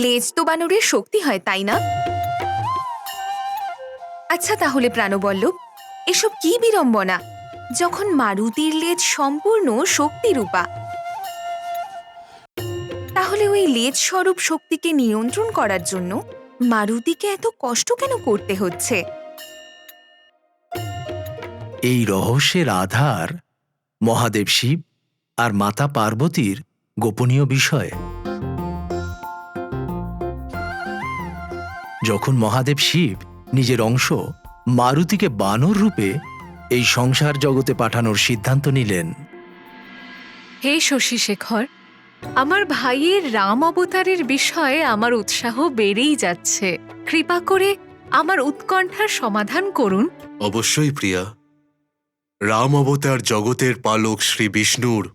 লেজ তো বানরের শক্তি হয়, তাই না? আচ্ছা তাহলে প্রাণবল্লভ, এসব কি বিড়ম্বনা, যখন মারুতির লেজ সম্পূর্ণ শক্তিরূপা, তাহলে ওই লেজ স্বরূপ শক্তিকে নিয়ন্ত্রণ করার জন্য মারুতিকে এত কষ্ট কেন করতে হচ্ছে? এই রহস্যের আধার মহাদেব শিব আর মাতা পার্বতীর গোপনীয় বিষয়। যখন মহাদেব শিব নিজের অংশ মারুতিকে বানর রূপে এই সংসার জগতে পাঠানোর সিদ্ধান্ত নিলেন, হে শশীশেখর, আমার ভাইয়ের রাম অবতারের বিষয়ে আমার উৎসাহ বেড়েই যাচ্ছে। কৃপা করে আমার উৎকণ্ঠার সমাধান করুন। অবশ্যই প্রিয়া, রাম অবতার জগতের পালক শ্রী বিষ্ণুর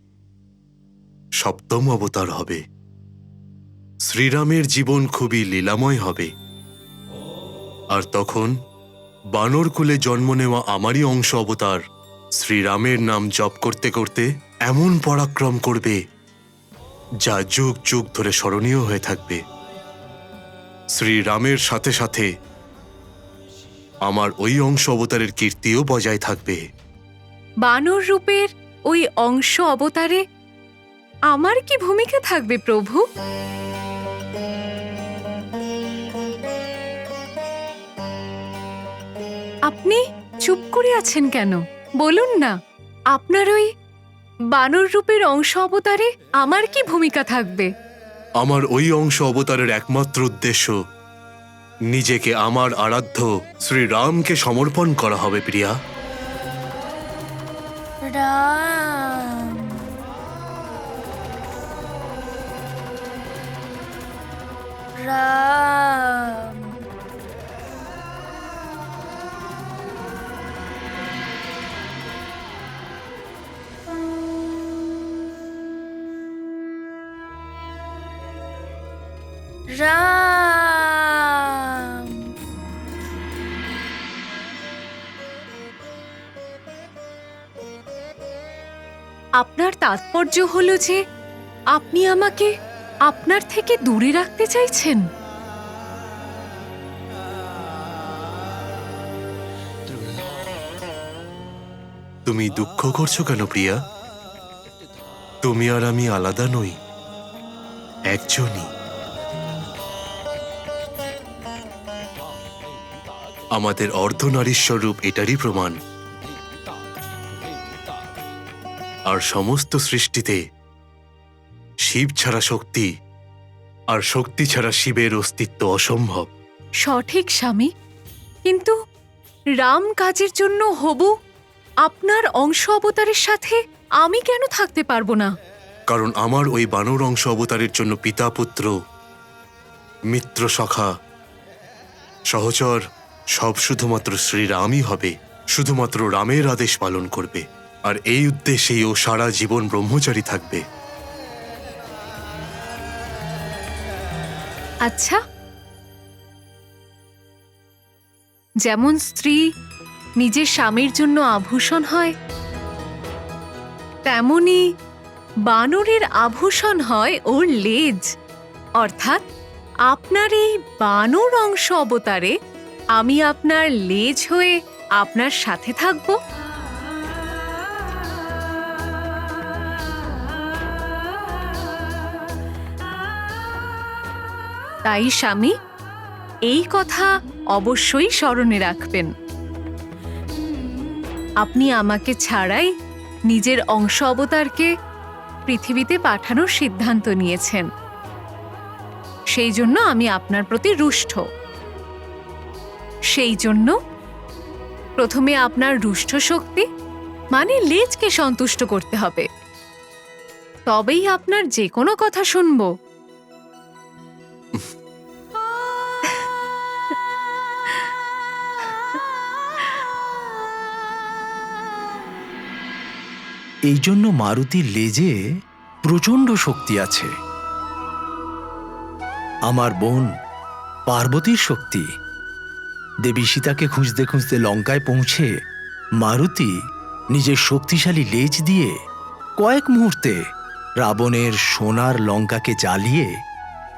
সপ্তম অবতার হবে। শ্রীরামের জীবন খুবই লীলাময় হবে। আর তখন বানর কুলে জন্ম নেওয়া আমারই অংশ অবতার শ্রীরামের নাম জপ করতে করতে এমন পরাক্রম করবে যা যুগ যুগ ধরে স্মরণীয় হয়ে থাকবে। শ্রীরামের সাথে সাথে আমার ওই অংশ অবতারের কীর্তিও বজায় থাকবে। বানর রূপের ওই অংশ অবতারে আমার কি ভূমিকা থাকবে প্রভু? আপনি চুপ করে আছেন কেন? বলুন না, আপনার ওই বানর রূপের অংশ অবতারে আমার কি ভূমিকা থাকবে? আমার ওই অংশ অবতারের একমাত্র উদ্দেশ্য নিজেকে আমার আরাধ্য শ্রীরামকে সমর্পণ করা হবে প্রিয়া। রাম, রাম, রাম। আপনার তাৎপর্য হলো যে আপনি আমাকে আপনার থেকে দূরে রাখতে চাইছেন? তুমি দুঃখ করছো কেন প্রিয়া? তুমি আর আমি আলাদা নই, একজনই। আমাদের অর্ধনারীশ্বর রূপ এটারই প্রমাণ। আর সমস্ত সৃষ্টিতে শিব ছাড়া শক্তি আর শক্তি ছাড়া শিবের অস্তিত্ব অসম্ভব। সঠিক স্বামী, কিন্তু রাম কাজের জন্য হবু আপনার অংশ অবতারের সাথে আমি কেন থাকতে পারবো না? কারণ আমার ওই বানর অংশ অবতারের জন্য পিতা পুত্র মিত্র সখা সহচর সব শুধুমাত্র শ্রীরামই হবে, শুধুমাত্র রামের আদেশ পালন করবে। আর এই উদ্দেশ্যেই ও সারা জীবন ব্রহ্মচারী থাকবে। আচ্ছা, যেমন স্ত্রী নিজের স্বামীর জন্য আভূষণ হয়, তেমনি বানরের আভূষণ হয় ওর লেজ। অর্থাৎ আপনার এই বানর অংশ অবতারে আমি আপনার লেজ হয়ে আপনার সাথে থাকব। তাই স্বামী, এই কথা অবশ্যই স্মরণে রাখবেন। আপনি আমাকে ছাড়াই নিজের অংশ অবতারকে পৃথিবীতে পাঠানোর সিদ্ধান্ত নিয়েছেন। সেই জন্য আমি আপনার প্রতি রুষ্ট। সেই জন্য প্রথমে আপনার রুষ্ট শক্তি মানে লেজকে সন্তুষ্ট করতে হবে, তবেই আপনার যে কোনো কথা শুনব। এই জন্য মারুতির লেজে প্রচণ্ড শক্তি আছে। আমার বোন পার্বতীর শক্তি। দেবী সীতাকে খুঁজতে খুঁজতে লঙ্কায় পৌঁছে মারুতি নিজের শক্তিশালী লেজ দিয়ে কয়েক মুহূর্তে রাবণের সোনার লঙ্কাকে জ্বালিয়ে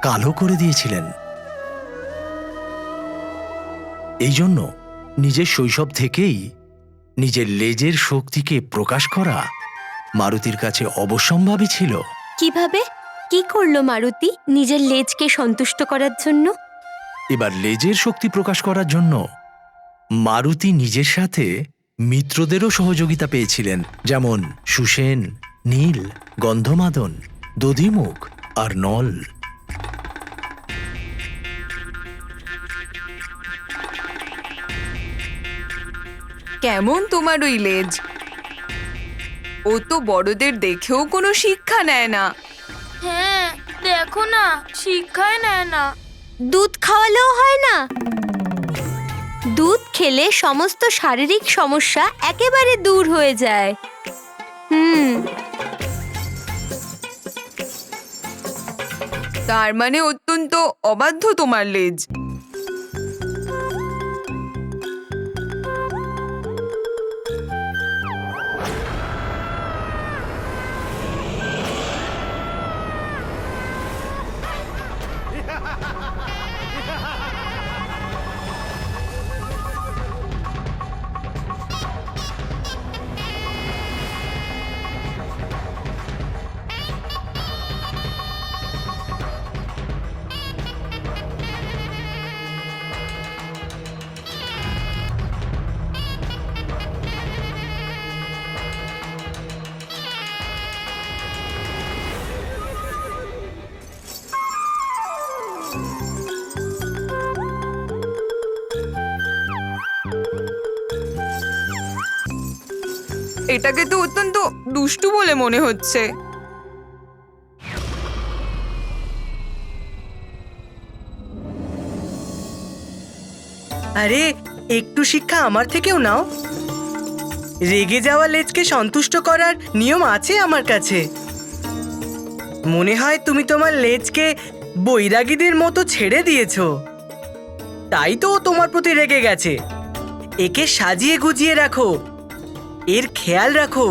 কালো করে দিয়েছিলেন। এই জন্য নিজের শৈশব থেকেই নিজের লেজের শক্তিকে প্রকাশ করা মারুতির কাছে অবশ্যম্ভাবী ছিল। কিভাবে? কি করলো মারুতি নিজের লেজকে সন্তুষ্ট করার জন্য? এবার লেজের শক্তি প্রকাশ করার জন্য মারুতি নিজের সাথে মিত্রদেরও সহযোগিতা পেয়েছিলেন, যেমন সুসেন, নীল, গন্ধমাদন, দধিমুখ আর নল। কেমন তোমার ওই লেজ? ও তো বড়দের দেখেও কোনো শিক্ষা নেয় না। হ্যাঁ, দেখো না, শিক্ষাই নেয় না। দুধ খাওয়ালেও হয় না? দুধ খেলে সমস্ত শারীরিক সমস্যা একেবারে দূর হয়ে যায়। তার মানে অত্যন্ত অবাধ্য তোমার লেজ। এটাকে তো অত্যন্ত দুষ্টু বলে মনে হচ্ছে। আরে একটু শিক্ষা আমার থেকেও নাও। রেগে যাওয়া লেজকে সন্তুষ্ট করার নিয়ম আছে আমার কাছে। মনে হয় তুমি তোমার লেজকে বৈরাগীদের মতো ছেড়ে দিয়েছো, তাই তো ও তোমার প্রতি রেগে গেছে। একে সাজিয়ে গুজিয়ে রাখো, এর খেয়াল রাখো।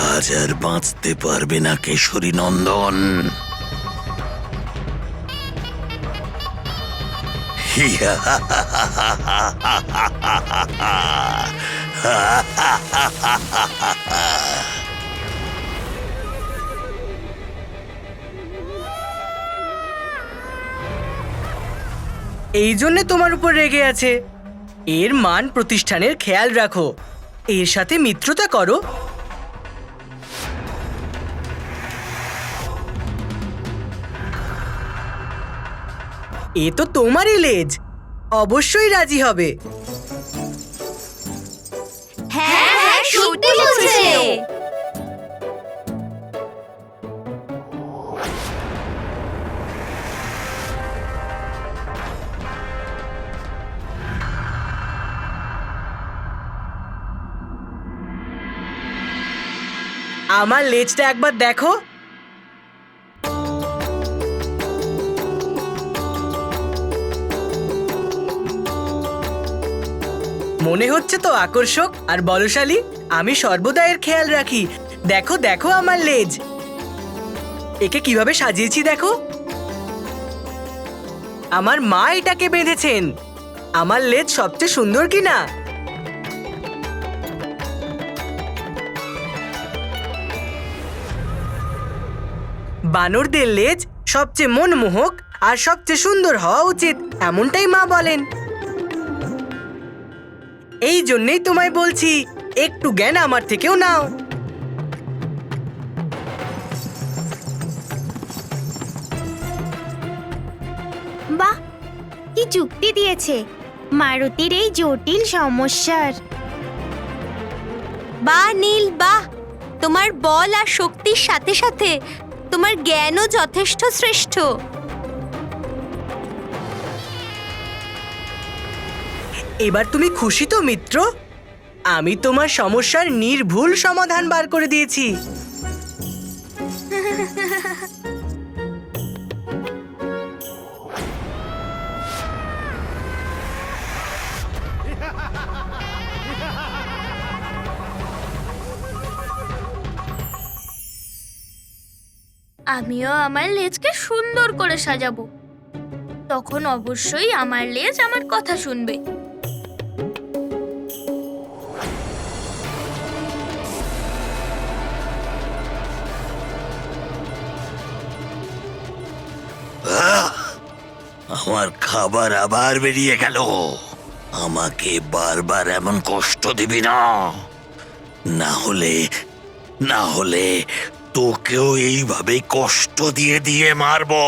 আজ আর বাঁচতে পারবে না কেশরী নন্দন। এই জন্যে তোমার উপর রেগে আছে। এর মান প্রতিষ্ঠানের খেয়াল রাখো, এর সাথে মিত্রতা করো। এ তো তোমারই লেজ, অবশ্যই রাজি হবে। হ্যাঁ, সত্যি বলছে। আমার লেজটা একবার দেখো। মনে হচ্ছে তো আকর্ষক আর বলশালী। আমি সর্বদা এর খেয়াল রাখি। দেখো দেখো আমার লেজ, একে কিভাবে সাজিয়েছি দেখো। আমার মা এটাকে বেঁধেছেন। আমার লেজ সবচেয়ে সুন্দর কিনা? বানরদের লেজ সবচেয়ে মনমোহক আর সবচেয়ে সুন্দর হওয়া উচিত, এমনটাই মা বলেন। এই জন্যই তোমায় বলছি, একটু জ্ঞান আমার থেকেও নাও। বাহ, কি যুক্তি দিয়েছে মারুতির এই জটিল সমস্যার। বাহ নীল, বাহ। তোমার বল আর শক্তির সাথে সাথে তোমার জ্ঞানও যথেষ্ট শ্রেষ্ঠ। এবার তুমি খুশি তো মিত্র? আমি তোমার সমস্যার নির্ভুল সমাধান বার করে দিয়েছি। আমিও আমার লেজকে সুন্দর করে সাজাবো। তখন অবশ্যই আমার লেজ আমার কথা শুনবে। আমার খাবার আবার বেরিয়ে গেল। আমাকে বারবার এমন কষ্ট দিবি না, না হলে তোকেও এইভাবে কষ্ট দিয়ে দিয়ে মারবো।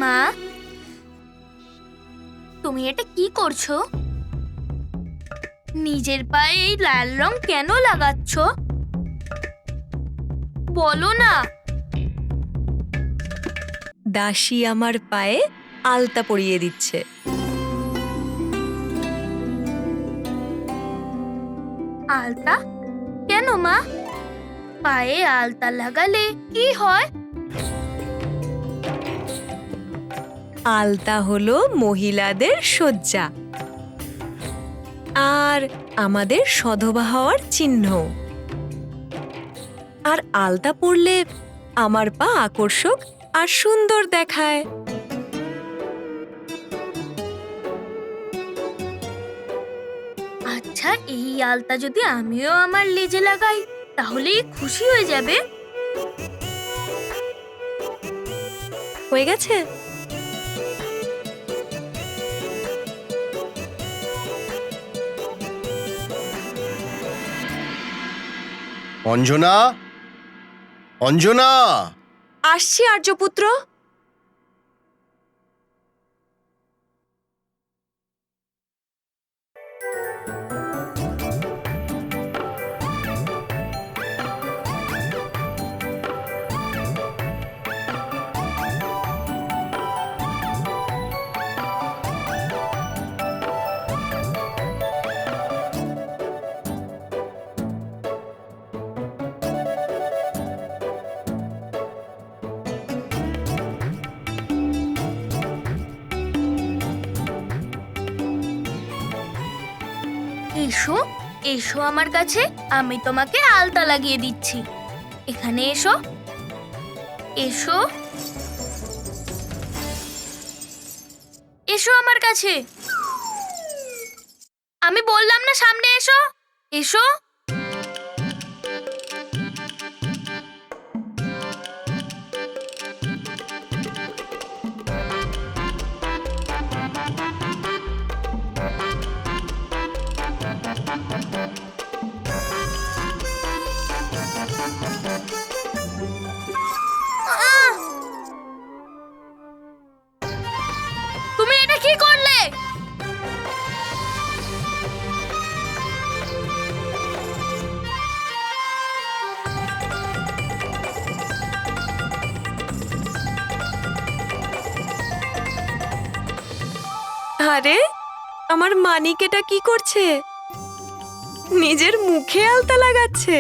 মা, তুমি এটা কি করছো? নিজের পায়ে এই লাল রং কেন লাগাচ্ছ? বলো না। দাসী আমার পায়ে আলতা পরিয়ে দিচ্ছে। আলতা? কেন মা? পায়ে আলতা লাগালে কি হয়? আলতা হলো মহিলাদের সজ্জা আর আমাদের সধবা হওয়ার চিহ্ন। আর আলতা পরলে আমার পা আকর্ষক আর সুন্দর দেখায়। আচ্ছা, এই আলতা যদি আমিও আমার লেজে লাগাই তাহলে খুশি হয়ে যাবে? হয়ে গেছে? অঞ্জনা, অঞ্জনা! আসছি আর্যপুত্র। এসো, এসো আমার কাছে, আমি তোমাকে আলতা লাগিয়ে দিচ্ছি। এখানে এসো, এসো, এসো আমার কাছে। আমি বললাম না সামনে এসো, এসো। তুমি এটা কি করলে? আরে, আমার মানিক এটা কি করছে? নিজের মুখে আলতা লাগাচ্ছে।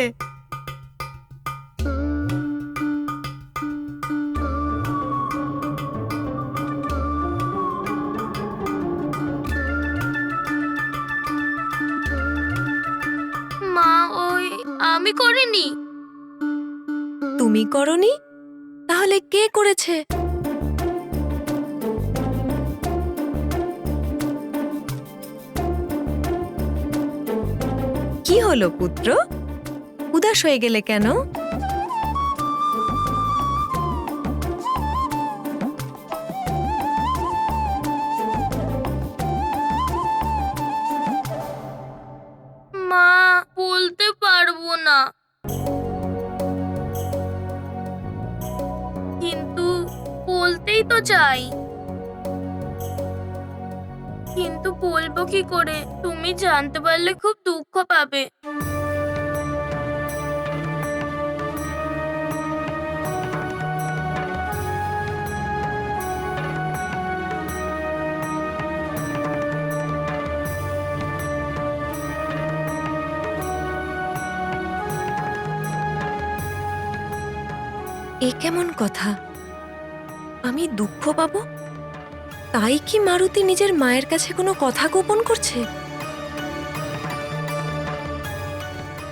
মা, ওই আমি করিনি। তুমি করনি? তাহলে কে করেছে? কি হলো পুত্র, উদাস হয়ে গেলে কেন? মা, বলতে পারবো না, কিন্তু বলতেই তো চাই। কিন্তু বলবো কি করে? তুমি জানতে পারলে খুব দুঃখ পাবে। এ কেমন কথা? আমি দুঃখ পাবো? তাই কি মারুতি নিজের মায়ের কাছে কোনো কথা গোপন করছে?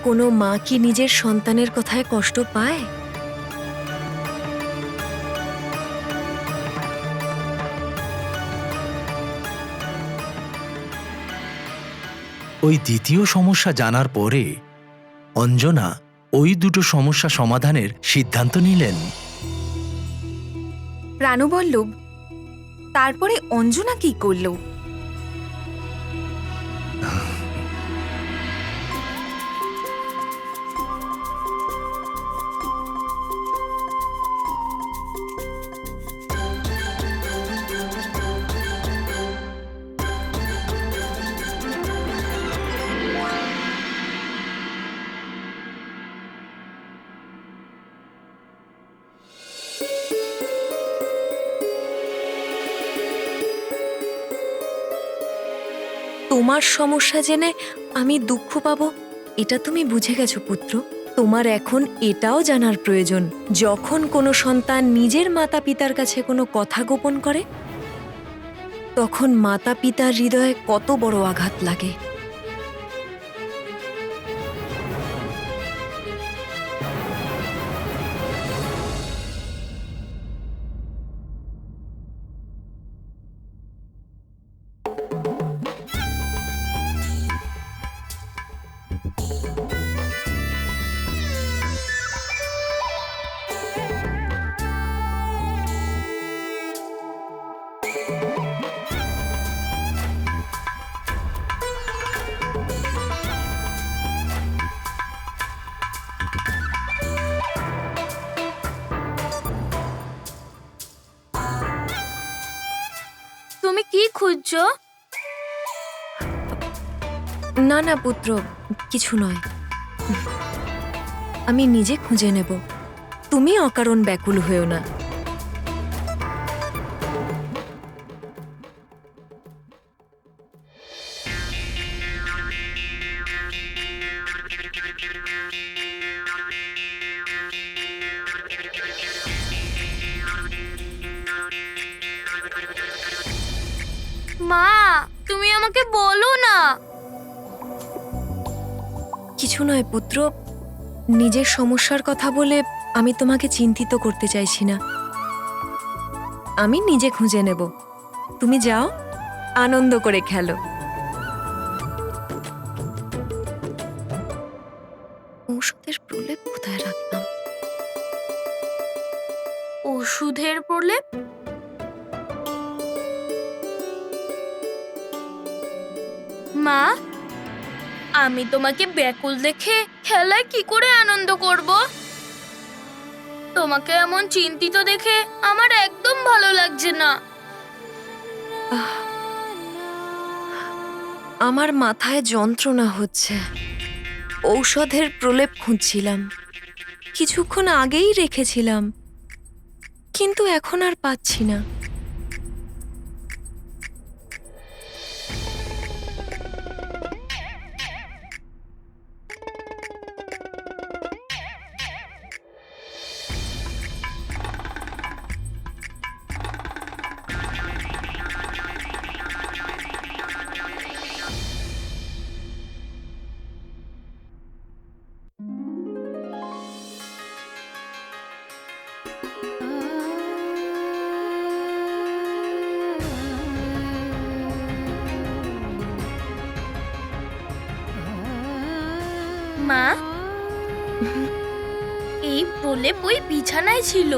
কোনো মা কি নিজের সন্তানের কথায় কষ্ট পায়? ওই দ্বিতীয় সমস্যা জানার পরে অঞ্জনা ওই দুটো সমস্যা সমাধানের সিদ্ধান্ত নিলেন। প্রাণবল্লভ, তারপরে অঞ্জনা কি করলো? তোমার সমস্যা জেনে আমি দুঃখ পাবো এটা তুমি বুঝে গেছো পুত্র। তোমার এখন এটাও জানার প্রয়োজন, যখন কোনো সন্তান নিজের মাতা পিতার কাছে কোনো কথা গোপন করে তখন মাতা পিতার হৃদয়ে কত বড় আঘাত লাগে। তুমি কি খুঁজছো? না না পুত্র, কিছু নয়, আমি নিজে খুঁজে নেব। তুমি অকারণ ব্যাকুল হয়েও না। মা, তুমি আমাকে বলো না। কিছু নয় পুত্র, নিজের সমস্যার কথা বলে আমি তোমাকে চিন্তিত করতে চাইছি না। আমি নিজে খুঁজে নেব। তুমি যাও, আনন্দ করে খেলো। ঔষধের প্রলেপ কোথায় রাখলাম? ওষুধের প্রলেপ? মা, আমি তোমাকে ব্যাকুল দেখে খেলায় কি করে আনন্দ করব? তোমাকে এমন চিন্তিত দেখে আমার একদম ভালো লাগছে না। আমার মাথায় যন্ত্রণা হচ্ছে। ঔষধের প্রলেপ খুঁজছিলাম, কিছুক্ষণ আগেই রেখেছিলাম, কিন্তু এখন আর পাচ্ছি না। মা, এই প্রলেপ ওই বিছানায় ছিল।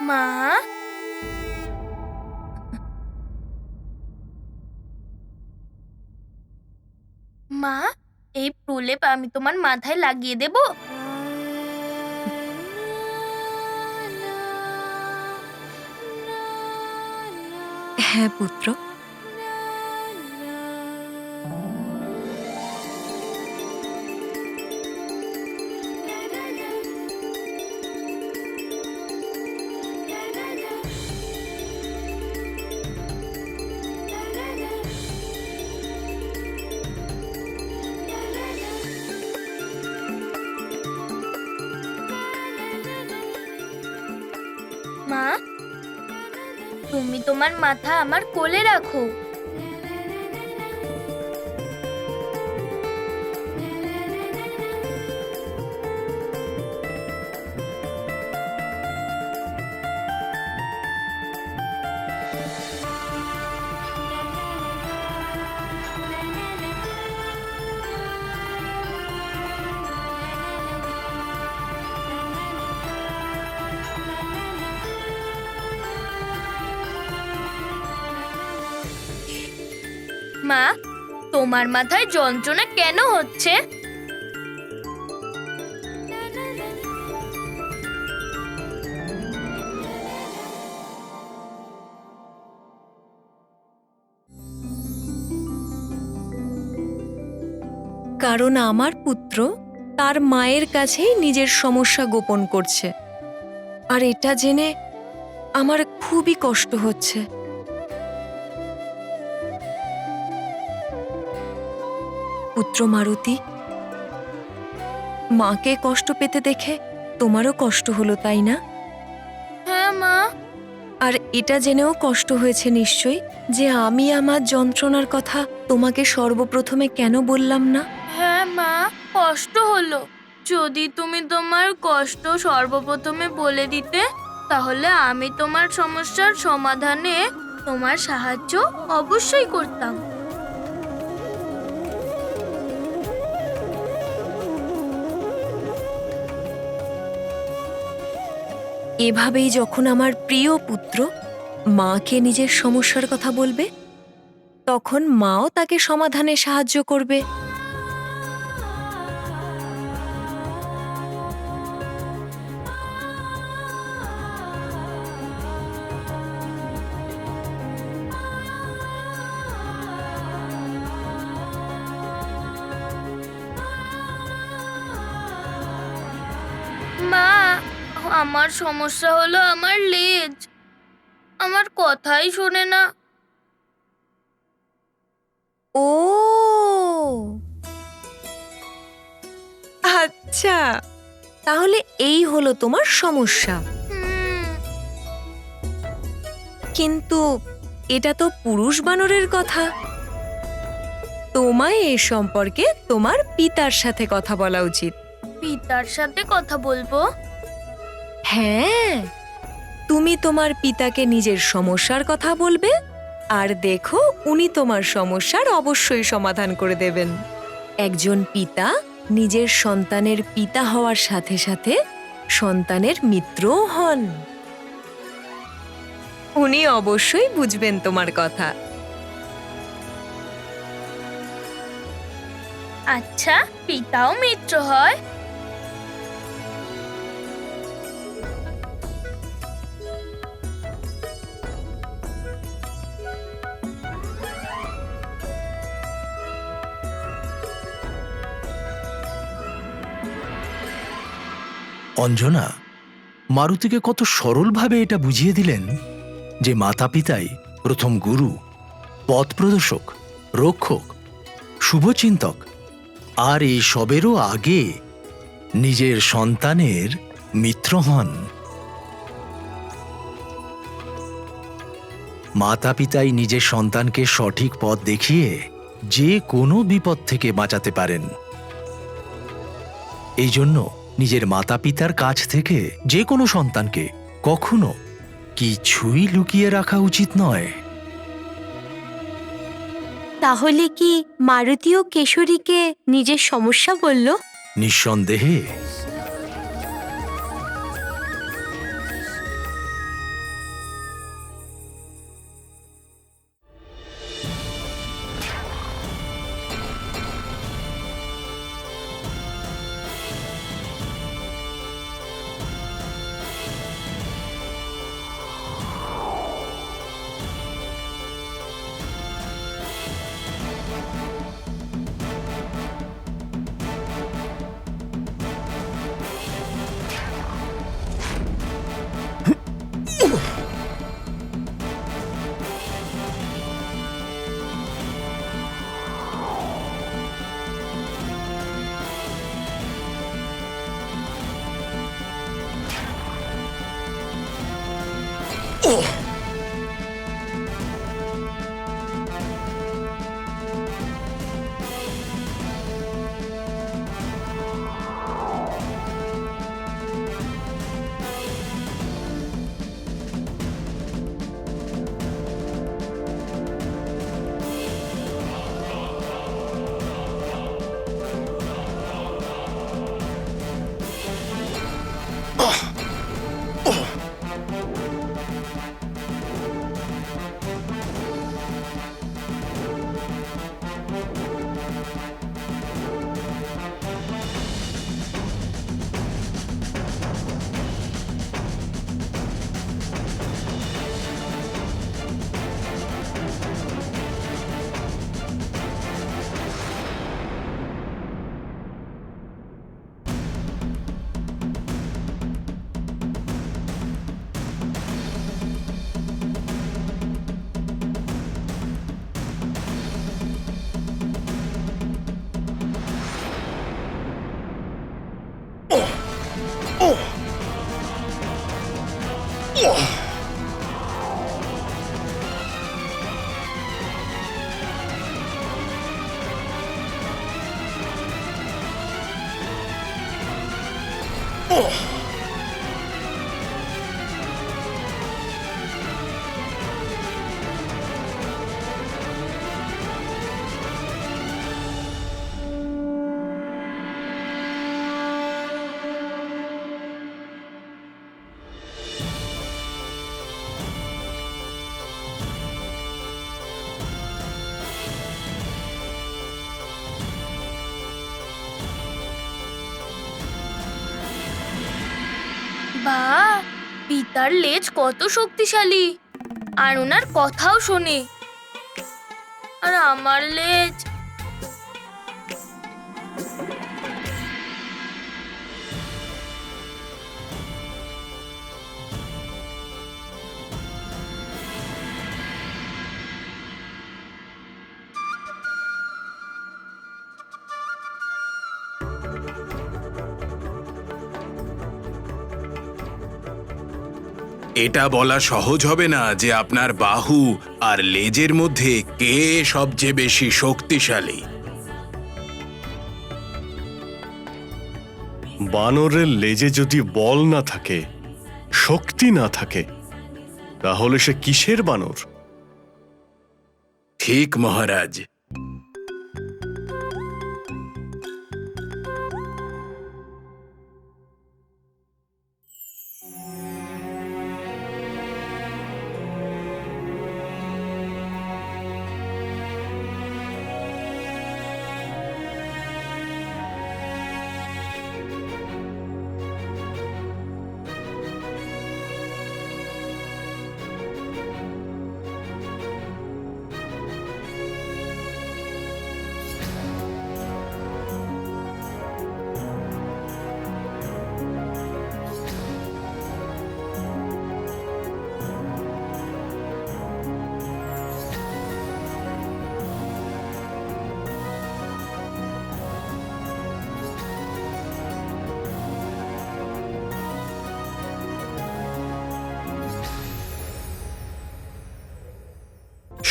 মা, মা, এই প্রলেপ আমি তোমার মাথায় লাগিয়ে দেব? হ্যাঁ পুত্র, তোমার মাথা আমার কোলে রাখো। মা, তোমার মাথায় যন্ত্রণা কেন হচ্ছে? কারণ আমার পুত্র তার মায়ের কাছেই নিজের সমস্যা গোপন করছে, আর এটা জেনে আমার খুবই কষ্ট হচ্ছে। পুত্র মারুতি, মাকে কষ্ট পেতে দেখে তোমারও কষ্ট হলো, তাই না? হ্যাঁ মা। আর এটা জেনেও কষ্ট হয়েছে নিশ্চয়ই যে আমি আমার যন্ত্রণার কথা তোমাকে সর্বপ্রথমে কেন বললাম না? হ্যাঁ মা, কষ্ট হলো। যদি তুমি তোমার কষ্ট সর্বপ্রথমে বলে দিতে, তাহলে আমি তোমার সমস্যার সমাধানে তোমার সাহায্য অবশ্যই করতাম। এভাবেই যখন আমার প্রিয় পুত্র মাকে নিজের সমস্যার কথা বলবে, তখন মাও তাকে সমাধানে সাহায্য করবে। মা, আমার সমস্যা হলো আমার লেজ। আমার কথাই শোনে না। ও আচ্ছা, তাহলে এই হলো তোমার সমস্যা। কিন্তু এটা তো পুরুষ বানরের কথা। তোমায় এ সম্পর্কে তোমার পিতার সাথে কথা বলা উচিত। পিতার সাথে কথা বলবো? হ্যাঁ, তুমি তোমার পিতাকে নিজের সমস্যার কথা বলবে, আর দেখো উনি তোমার সমস্যার অবশ্যই সমাধান করে দেবেন। একজন পিতা নিজের সন্তানের পিতা হওয়ার সাথে সাথে সন্তানের মিত্রও হন। উনি অবশ্যই বুঝবেন তোমার কথা। আচ্ছা, পিতাও মিত্র হয়? অঞ্জনা মারুতিকে কত সরলভাবে এটা বুঝিয়ে দিলেন যে মাতা পিতাই প্রথম গুরু, পথ প্রদর্শক, রক্ষক, শুভচিন্তক, আর এই সবেরও আগে নিজের সন্তানের মিত্র হন। মাতা পিতাই নিজের সন্তানকে সঠিক পথ দেখিয়ে যে কোনো বিপদ থেকে বাঁচাতে পারেন। এই জন্য নিজের মাতা পিতার কাছ থেকে যে কোনো সন্তানকে কখনো কিছুই লুকিয়ে রাখা উচিত নয়। তাহলে কি মারুতিও কেশরীকে নিজের সমস্যা বলল? নিঃসন্দেহে। বাহ, পিতার লেজ কত শক্তিশালী, আর ওনার কথাও শোনে। আর আমার লেজ, এটা বলা সহজ হবে না যে আপনার বাহু আর লেজের মধ্যে কে সবচেয়ে বেশি শক্তিশালী। বানরের লেজে যদি বল না থাকে, শক্তি না থাকে, তাহলে সে কিসের বানর? ঠিক মহারাজ।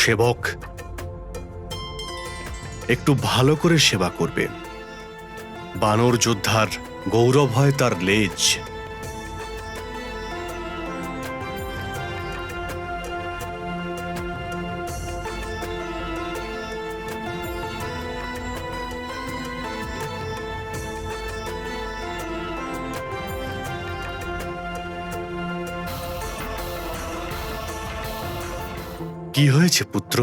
সেবক, একটু ভালো করে সেবা করবে। বানর যোদ্ধার গৌরব হয় তার লেজ। কি হয়েছে পুত্র?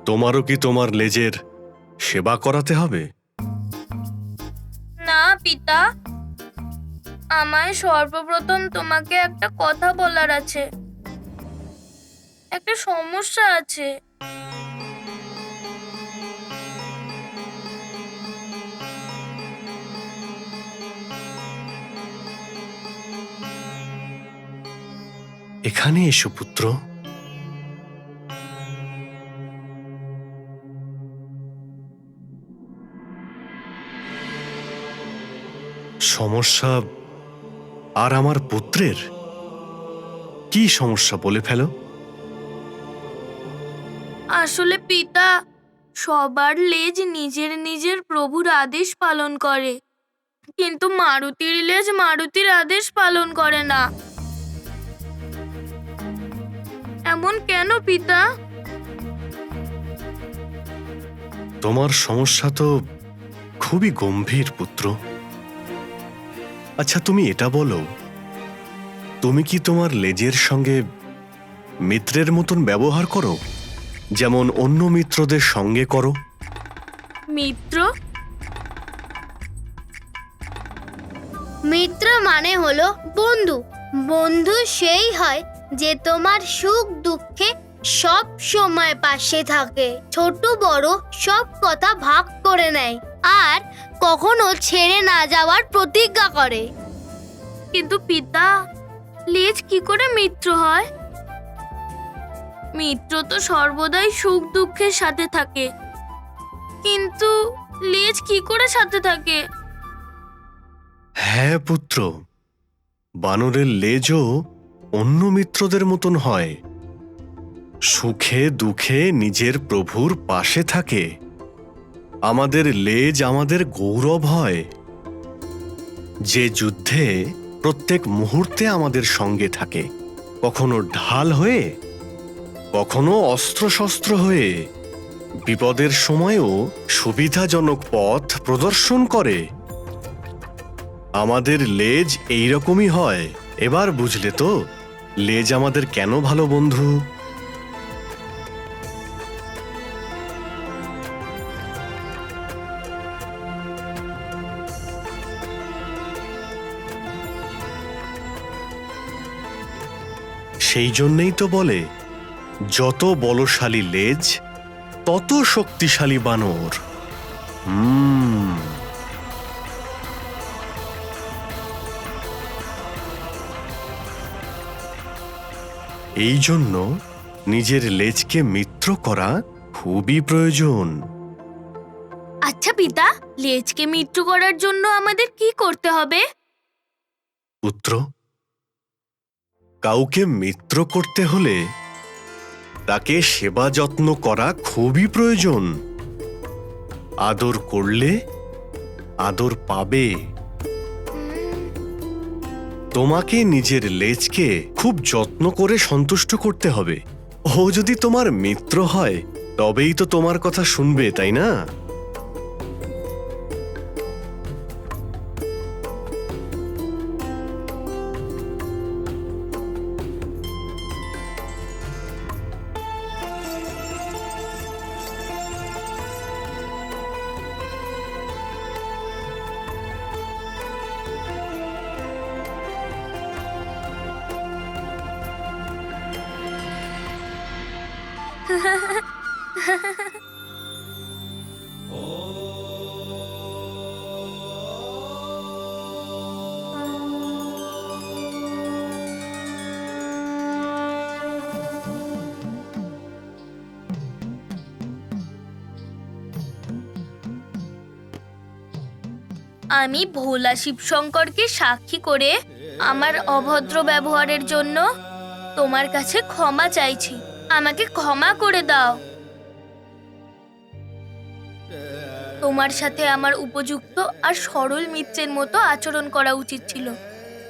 তোমারও কি তোমার লেজের সেবা করাতে হবে? না পিতা, আমায় সর্বপ্রথম তোমাকে একটা কথা বলার আছে। একটা সমস্যা আছে। এখানে এসো পুত্র। সমস্যা আর আমার পুত্রের? কি সমস্যা বলে ফেলো। আসলে পিতা, সবার লেজ নিজের নিজের প্রভুর আদেশ পালন করে, কিন্তু মারুতির লেজ মারুতির আদেশ পালন করে না। এমন কেন পিতা? তোমার সমস্যা তো খুবই গম্ভীর পুত্র। আচ্ছা, তুমি এটা বলো, তুমি কি তোমার লেজের সঙ্গে মিত্রের মতন ব্যবহার করো, যেমন অন্য মিত্রদের সঙ্গে করো? মিত্র? মিত্র মানে হলো বন্ধু। বন্ধু সেই হয় যে তোমার সুখ দুঃখে সব সময় পাশে থাকে, ছোট বড় সব কথা ভাগ করে নেয়, আর কখনো ছেড়ে না যাওয়ার প্রতিজ্ঞা করে। কিন্তু পিতা, লেজ কি করে মিত্র হয়? মিত্র তো সর্বদাই সুখ দুঃখের সাথে থাকে, কিন্তু লেজ কি করে সাথে থাকে? হ্যাঁ পুত্র, বানরের লেজও অন্য মিত্রদের মতন হয়। সুখে দুঃখে নিজের প্রভুর পাশে থাকে। আমাদের লেজ আমাদের গৌরব হয়, যে যুদ্ধে প্রত্যেক মুহূর্তে আমাদের সঙ্গে থাকে, কখনো ঢাল হয়ে, কখনো অস্ত্রশস্ত্র হয়ে, বিপদের সময়ও সুবিধাজনক পথ প্রদর্শন করে। আমাদের লেজ এইরকমই হয়। এবার বুঝলে তো লেজ আমাদের কেন ভালো বন্ধু? সেই জন্যেই তো বলে, যত বলশালী লেজ তত শক্তিশালী বানর। এই জন্য নিজের লেজকে মিত্র করা খুবই প্রয়োজন। আচ্ছা পিতা, লেজকে মিত্র করার জন্য আমাদের কি করতে হবে? পুত্র, কাউকে মিত্র করতে হলে তাকে সেবা যত্ন করা খুবই প্রয়োজন। আদর করলে আদর পাবে। তোমাকে নিজের লেজকে খুব যত্ন করে সন্তুষ্ট করতে হবে। ও যদি তোমার মিত্র হয় তবেই তো তোমার কথা শুনবে, তাই না? আমি ভোলা শিবশঙ্করকে সাক্ষী করে আমার অভদ্র ব্যবহারের জন্য তোমার কাছে ক্ষমা চাইছি। আমাকে ক্ষমা করে দাও। তোমার সাথে আমার উপযুক্ত আর সরল মিত্রের মতো আচরণ করা উচিত ছিল,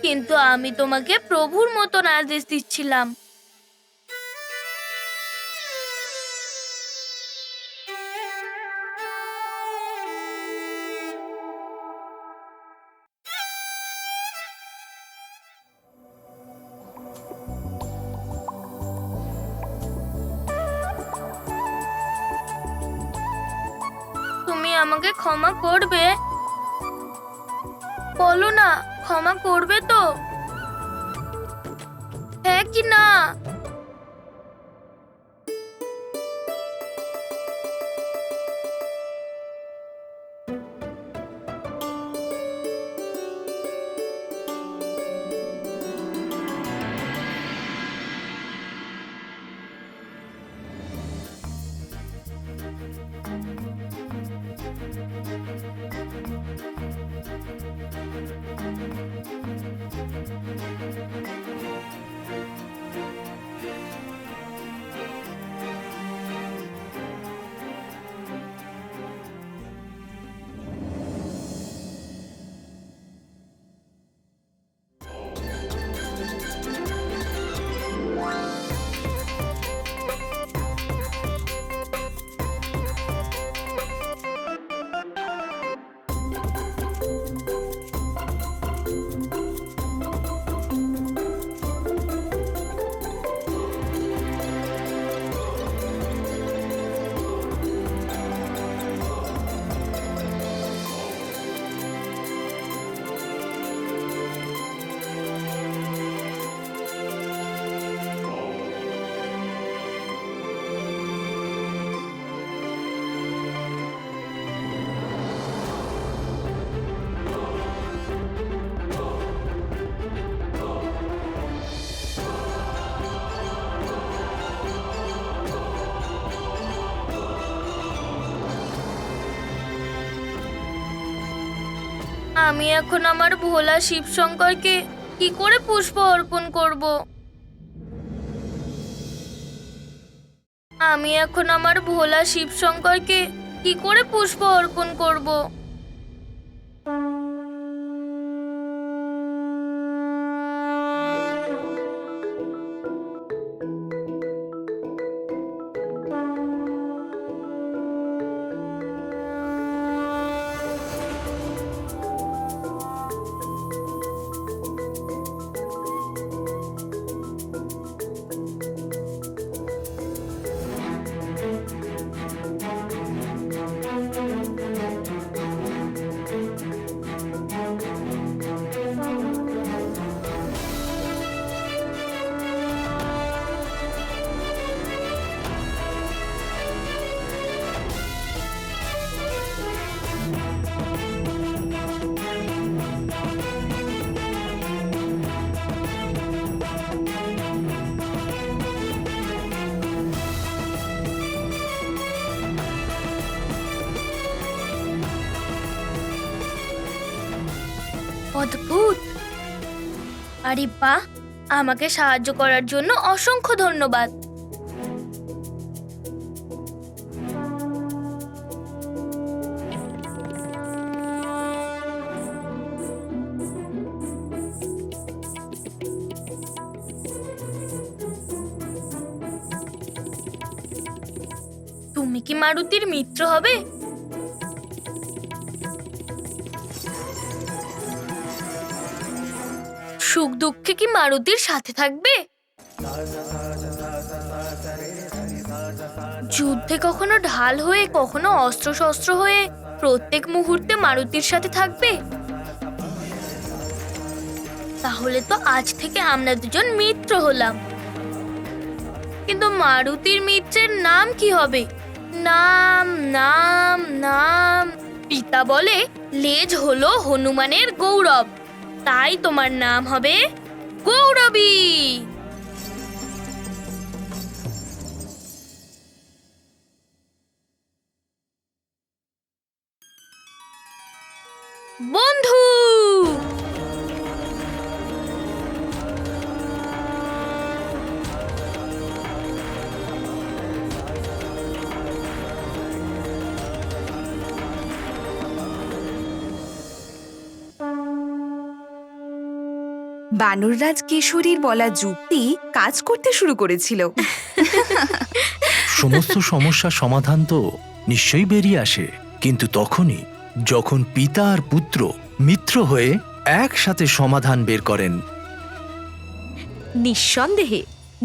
কিন্তু আমি তোমাকে প্রভুর মতন আদেশ দিচ্ছিলাম। তুমি আমাকে ক্ষমা করবে? বলো না, ক্ষমা করবে তো? হ্যাঁ কি না? আমি এখন আমার ভোলা শিবশঙ্করকে কি করে পুষ্প অর্পণ করব? আমি এখন আমার ভোলা শিবশঙ্করকে কি করে পুষ্প অর্পণ করব? অদ্ভুত! আরে বাহ, আমাকে সাহায্য করার জন্য অসংখ্য ধন্যবাদ। তুমি কি মারুতির মিত্র হবে? সুখ দুঃখে কি মারুতির সাথে থাকবে? যুদ্ধে কখনো ঢাল হয়ে কখনো অস্ত্র শস্ত্র হয়ে প্রত্যেক মুহূর্তে মারুতির সাথে থাকবে? তাহলে তো আজ থেকে আমরা দুজন মিত্র হলাম। কিন্তু মারুতির মিত্রের নাম কি হবে? নাম নাম নাম পিতা বলে লেজ হলো হনুমানের গৌরব, তাই তোমার নাম হবে গৌরবী। বন্ধু, বানররাজ কেশরীর বলা যুক্তি কাজ করতে শুরু করেছিল। সমস্ত সমস্যার সমাধান তো নিশ্চয়ই বেরিয়ে আসে, কিন্তু তখনই যখন পিতা আর পুত্র মিত্র হয়ে একসাথে সমাধান বের করেন। নিঃসন্দেহে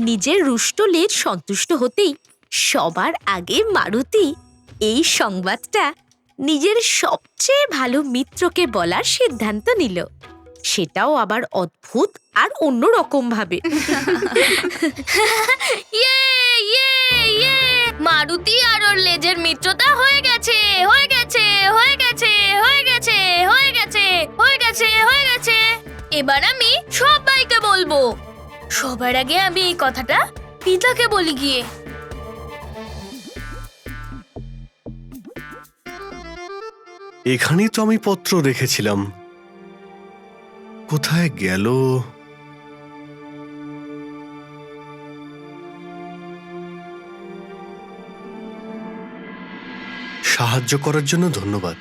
নিজের রুষ্ট লেজ সন্তুষ্ট হতেই সবার আগে মারুতি এই সংবাদটা নিজের সবচেয়ে ভালো মিত্রকে বলার সিদ্ধান্ত নিল, সেটাও আবার অদ্ভুত আর অন্যরকম ভাবে। ইয়ে ইয়ে ইয়ে, মারুতি আর ওর লেজের মিত্রতা হয়ে গেছে, হয়ে গেছে, হয়ে গেছে, হয়ে গেছে, হয়ে গেছে, হয়ে গেছে, হয়ে গেছে। এবার আমি সবাইকে বলবো। সবার আগে আমি এই কথাটা পিতাকে বলি গিয়ে। এখানেই তো আমি পত্র রেখেছিলাম, কোথায় গেল? সাহায্য করার জন্য ধন্যবাদ।